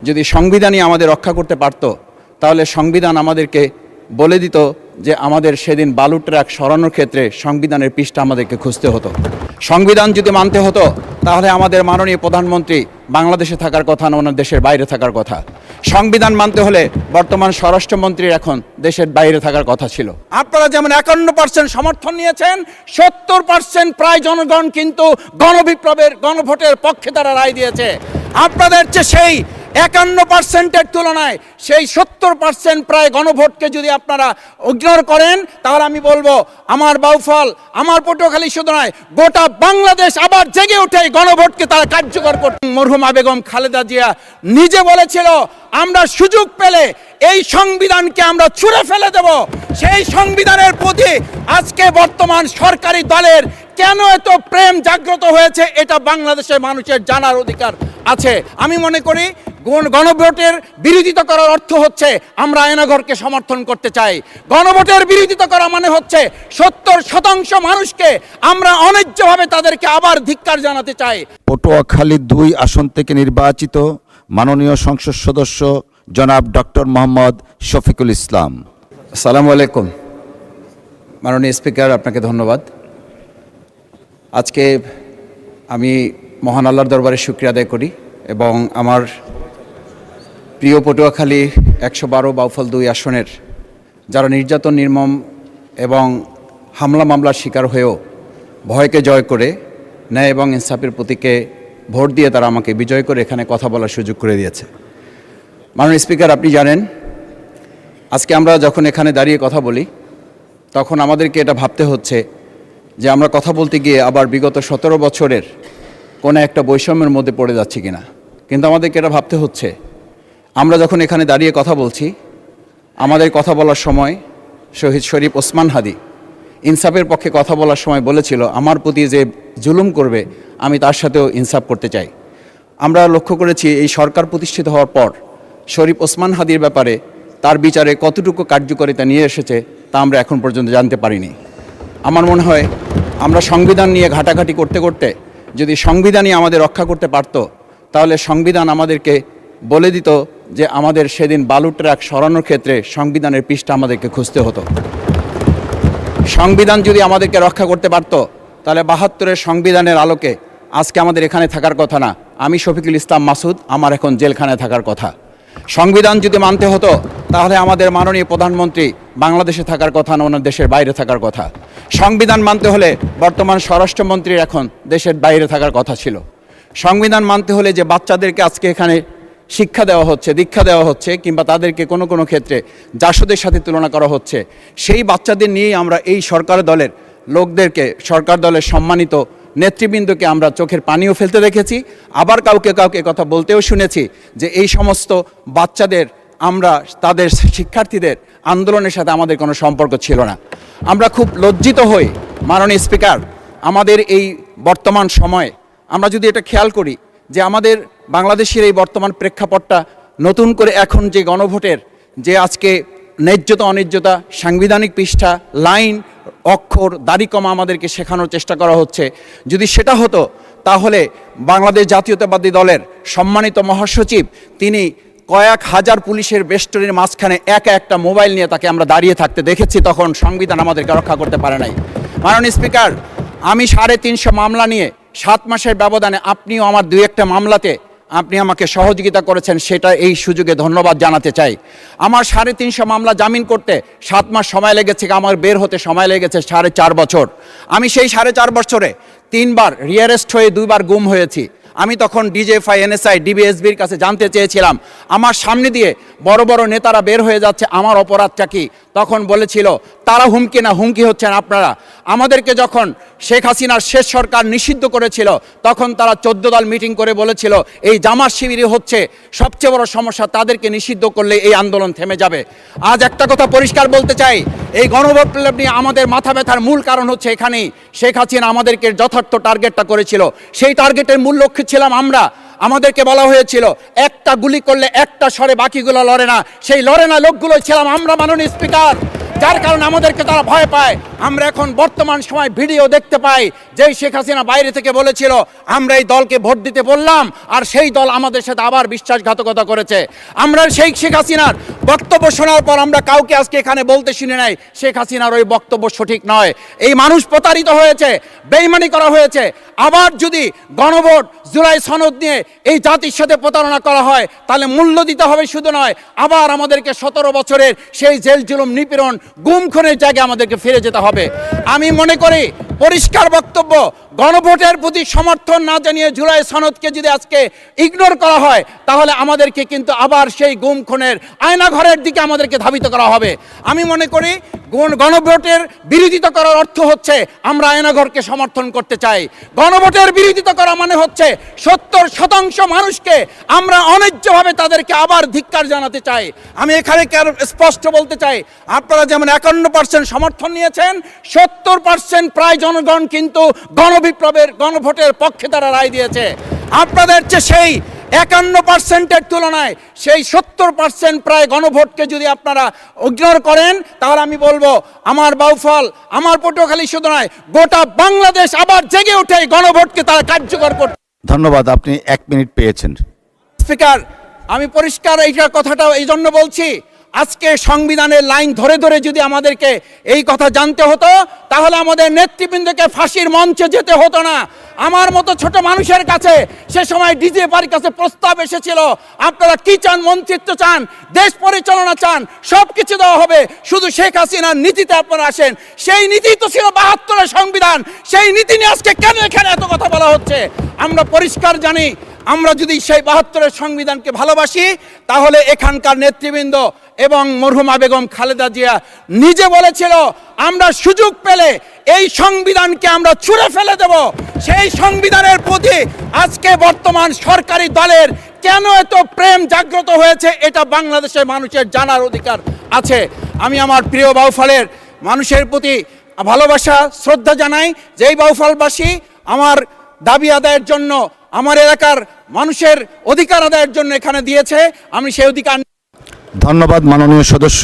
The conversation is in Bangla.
যদি সংবিধানই আমাদের রক্ষা করতে পারত, তাহলে সংবিধান আমাদেরকে বলে দিত যে আমাদের সেদিন বালু ট্রাক সরানোর ক্ষেত্রে সংবিধানের পৃষ্ঠা আমাদেরকে খুঁজতে হতো। সংবিধান যদি মানতে হতো, তাহলে আমাদের মাননীয় প্রধানমন্ত্রী বাংলাদেশে থাকার কথা না, ওনার দেশের বাইরে থাকার কথা। সংবিধান মানতে হলে বর্তমান স্বরাষ্ট্রমন্ত্রীর এখন দেশের বাইরে থাকার কথা ছিল। আপনারা যেমন 51% সমর্থন নিয়েছেন, 70% প্রায় জনগণ কিন্তু গণবিপ্লবের গণভোটের পক্ষে তারা রায় দিয়েছে। আপনাদের চেয়ে সেই 51%-এর তুলনায় সেই 70% প্রায় গণভোটকে যদি আপনারা ইগনোর করেন, তাহলে আমি বলবো আমার বাউফল, আমার পটুয়াখালী শুধু নয়, গোটা বাংলাদেশ আবার জেগে উঠে গণভোটকে তারা কার্যকর করতে। মরহুমা বেগম খালেদা জিয়া নিজে বলেছিল, আমরা সুযোগ পেলে এই সংবিধানকে আমরা ছুঁড়ে ফেলে দেব। সেই সংবিধানের প্রতি আজকে বর্তমান সরকারি দলের কেন এত প্রেম জাগ্রত হয়েছে, এটা বাংলাদেশের মানুষের জানার অধিকার আছে। আমি মনে করি গণভোটের বিরোধিতা করার অর্থ হচ্ছে আমরা আয়নাঘরকে সমর্থন করতে চাই। গণভোটের বিরোধিতা করা মানে হচ্ছে 70% মানুষকে আমরা অন্যায্যভাবে তাদেরকে আবার ধিক্কার জানাতে চাই। পটুয়াখালী 2 আসন থেকে নির্বাচিত মাননীয় সংসদ সদস্য জনাব ডক্টর মোহাম্মদ শফিকুল ইসলাম। আসসালামু আলাইকুম। মাননীয় স্পিকার, আপনাকে ধন্যবাদ। আজকে আমি মহান আল্লাহর দরবারে শুকরিয়া আদায় করি এবং আমার প্রিয় পটুয়াখালী 112 বাউফল 2 আসনের যারা নির্যাতন, নির্মম এবং হামলা মামলার শিকার হয়েও ভয়কে জয় করে ন্যায় এবং ইনসাফের প্রতীকে ভোট দিয়ে তারা আমাকে বিজয় করে এখানে কথা বলার সুযোগ করে দিয়েছে। মাননীয় স্পিকার, আপনি জানেন, আজকে আমরা যখন এখানে দাঁড়িয়ে কথা বলি, তখন আমাদেরকে এটা ভাবতে হচ্ছে যে আমরা কথা বলতে গিয়ে আবার বিগত 17 বছরের কোনো একটা বৈষম্যের মধ্যে পড়ে যাচ্ছি কিনা। কিন্তু আমাদেরকে এটা ভাবতে হচ্ছে, আমরা যখন এখানে দাঁড়িয়ে কথা বলছি, আমাদের কথা বলার সময় শহীদ শরীফ ওসমান হাদি ইনসাফের পক্ষে কথা বলার সময় বলেছিল, আমার প্রতি যে জুলুম করবে আমি তার সাথেও ইনসাফ করতে চাই। আমরা লক্ষ্য করেছি এই সরকার প্রতিষ্ঠিত হওয়ার পর শরীফ ওসমান হাদির ব্যাপারে তার বিচারে কতটুকু কার্যকারিতা নিয়ে এসেছে তা আমরা এখন পর্যন্ত জানতে পারিনি। আমার মনে হয় আমরা সংবিধান নিয়ে ঘাটাঘাটি করতে করতে যদি সংবিধানই আমাদের রক্ষা করতে পারত, তাহলে সংবিধান আমাদেরকে বলে দিত যে আমাদের সেদিন বালু ট্রাক সরানোর ক্ষেত্রে সংবিধানের পৃষ্ঠা আমাদেরকে খুঁজতে হতো। সংবিধান যদি আমাদেরকে রক্ষা করতে পারত, তাহলে 72-এর সংবিধানের আলোকে আজকে আমাদের এখানে থাকার কথা না, আমি শফিকুল ইসলাম মাসুদ আমার এখন জেলখানায় থাকার কথা। সংবিধান যদি মানতে হতো, তাহলে আমাদের মাননীয় প্রধানমন্ত্রী বাংলাদেশে থাকার কথা না, ওনার দেশের বাইরে থাকার কথা। সংবিধান মানতে হলে বর্তমান স্বরাষ্ট্রমন্ত্রীর এখন দেশের বাইরে থাকার কথা ছিল। সংবিধান মানতে হলে যে বাচ্চাদেরকে আজকে এখানে শিক্ষা দেওয়া হচ্ছে, দীক্ষা দেওয়া হচ্ছে, কিংবা তাদেরকে কোনো কোনো ক্ষেত্রে জাসদের সাথে তুলনা করা হচ্ছে, সেই বাচ্চাদের নিয়েই আমরা এই সরকার দলের লোকদেরকে, সরকার দলের সম্মানিত নেতৃবৃন্দকে আমরা চোখের পানিও ফেলতে দেখেছি, আবার কাউকে কাউকে কথা বলতেও শুনেছি যে এই সমস্ত বাচ্চাদের, আমরা তাদের শিক্ষার্থীদের আন্দোলনের সাথে আমাদের কোনো সম্পর্ক ছিল না। আমরা খুব লজ্জিত হই মাননীয় স্পিকার, আমাদের এই বর্তমান সময়ে আমরা যদি এটা খেয়াল করি যে আমাদের বাংলাদেশের এই বর্তমান প্রেক্ষাপটটা নতুন করে এখন যে গণভোটের যে আজকে ন্যায্যতা অন্যায্যতা, সাংবিধানিক পৃষ্ঠা, লাইন, অক্ষর, দাড়িকমা আমাদেরকে শেখানোর চেষ্টা করা হচ্ছে, যদি সেটা হতো তাহলে বাংলাদেশ জাতীয়তাবাদী দলের সম্মানিত মহাসচিব তিনি কয়েক হাজার পুলিশের বেষ্টনীর মাঝখানে একা একটা মোবাইল নিয়ে তাকে আমরা দাঁড়িয়ে থাকতে দেখেছি, তখন সংবিধান আমাদেরকে রক্ষা করতে পারে নাই। মাননীয় স্পিকার, আমি 350 মামলা নিয়ে 7 মাসের ব্যবধানে, আপনিও আমার 2-1টা মামলাতে আপনি আমাকে সহযোগিতা করেছেন, সেটা এই সুযোগে ধন্যবাদ জানাতে চাই। আমার 350 মামলা জামিন করতে 7 মাস সময় লেগেছে, আমার বের হতে সময় লেগেছে 4.5 বছর। আমি সেই 4.5 বছরে 3 বার রিয়ারেস্ট হয়ে 2 বার গুম হয়েছি। আমি তখন ডিজিএফআই, এনএসআই, ডিবিএসবির কাছে জানতে চেয়েছিলাম, আমার সামনে দিয়ে বড় বড় নেতারা বের হয়ে যাচ্ছে, আমার অপরাধটা কি? তখন বলেছিল তারা হুমকি না, হুমকি হচ্ছেন আপনারা। আমাদেরকে যখন শেখ হাসিনার শেষ সরকার নিষিদ্ধ করেছিল, তখন তারা 14 দল মিটিং করে বলেছিল এই জামাত শিবিরই হচ্ছে সবচেয়ে বড় সমস্যা, তাদেরকে নিষিদ্ধ করলে এই আন্দোলন থেমে যাবে। আজ একটা কথা পরিষ্কার বলতে চাই, এই গণভোট নিয়ে আমাদের মাথা ব্যথার মূল কারণ হচ্ছে এখানেই। শেখ হাসিনা আমাদেরকে যথার্থ টার্গেটটা করেছিল, সেই টার্গেটের মূল লক্ষ্য ছিলাম আমরা। আমাদেরকে বলা হয়েছিল একটা গুলি করলে একটা সরে বাকিগুলো লড়ে না, সেই লড়ে না লোকগুলো ছিলাম আমরা মাননীয় স্পিকার, যার কারণে আমাদেরকে তারা ভয় পায়। আমরা এখন বর্তমান সময় ভিডিও দেখতে পাই যেই শেখ হাসিনা বাইরে থেকে বলেছিল আমরা এই দলকে ভোট দিতে বললাম আর সেই দল আমাদের সাথে আবার বিশ্বাসঘাতকতা করেছে। আমরা সেই শেখ হাসিনার বক্তব্য শোনার পর আমরা কাউকে আজকে এখানে বলতে শুনে নাই শেখ হাসিনার ওই বক্তব্য সঠিক নয়। এই মানুষ প্রতারিত হয়েছে, বেইমানি করা হয়েছে। আবার যদি গণভোট জুলাই সনদ নিয়ে এই জাতির সাথে প্রতারণা করা হয় তাহলে মূল্য দিতে হবে শুধু নয়, আবার আমাদেরকে 17 বছরের সেই জেল জুলুম নিপীড়ন গুম খুনের জায়গায় আমাদেরকে ফিরে যেতে হবে। আমি মনে করি পরিষ্কার বক্তব্য, গণভোটের প্রতি সমর্থন না জানিয়ে জুলাই সনদকে যদি আজকে ইগনোর করা হয় তাহলে আমাদেরকে কিন্তু আবার সেই গুম খুনের আয়নাঘরের দিকে আমাদেরকে ধাবিত করা হবে। আমি মনে করি গণভোটের বিরোধিতা করার অর্থ হচ্ছে আমরা আয়নাঘরকে সমর্থন করতে চাই। গণভোটের বিরোধিতা করা মানে হচ্ছে 70% মানুষকে আমরা অন্যায্যভাবে তাদেরকে আবার ধিক্কার জানাতে চাই। আমি এখানে স্পষ্ট বলতে চাই, আপনারা যেমন 51% সমর্থন নিয়েছেন, 70% প্রায় জনগণ কিন্তু গণভোটের পক্ষে তারা রায় দিয়েছে। আপনাদের চেয়ে সেই 51%-এর তুলনায় সেই 70% প্রায় গণভোটকে যদি আপনারা ইগনোর করেন তাহলে আমি বলবো আমার বাউফল, আমার পটুয়াখালী শুধু নয় গোটা বাংলাদেশ আবার জেগে উঠে এই গণভোটকে তারা কার্যকর করতে। ধন্যবাদ, আপনি 1 মিনিট পেয়েছেন। স্পিকার, আমি পরিষ্কার এইটার কথাটা এই জন্য বলছি, আজকে সংবিধানের লাইন ধরে ধরে যদি আমাদেরকে এই কথা জানতে হতো তাহলে আমাদের নেতৃবৃন্দকে ফাঁসির মঞ্চে যেতে হতো না। আমার মতো ছোট মানুষের কাছে সে সময় ডিজিএফআর কাছে প্রস্তাব এসেছিল, আপনারা কি চান, মন্ত্রিত্ব চান, দেশ পরিচালনা চান, সব কিছু দেওয়া হবে, শুধু শেখ হাসিনার নীতিতে আপনারা আসেন। সেই নীতি তো ছিল 72-এর সংবিধান, সেই নীতি নিয়ে আজকে কেন এখানে এত কথা বলা হচ্ছে? আমরা পরিষ্কার জানি, আমরা যদি সেই 72-এর সংবিধানকে ভালোবাসি তাহলে এখানকার নেতৃবৃন্দ এবং মরহুমা বেগম খালেদা জিয়া নিজে বলেছিল আমরা সুযোগ পেলে এই সংবিধানকে আমরা ছুঁড়ে ফেলে দেব। সেই সংবিধানের প্রতি আজকে বর্তমান সরকারি দলের কেন এত প্রেম জাগ্রত হয়েছে এটা বাংলাদেশের মানুষের জানার অধিকার আছে। আমি আমার প্রিয় বাউফলের মানুষের প্রতি ভালোবাসা শ্রদ্ধা জানাই, যেই বাউফলবাসী আমার দাবি আদায়ের জন্য, আমার এলাকার মানুষের অধিকার আদায়ের জন্য এখানে দিয়েছে, আমি সেই অধিকার। ধন্যবাদ মাননীয় সদস্য।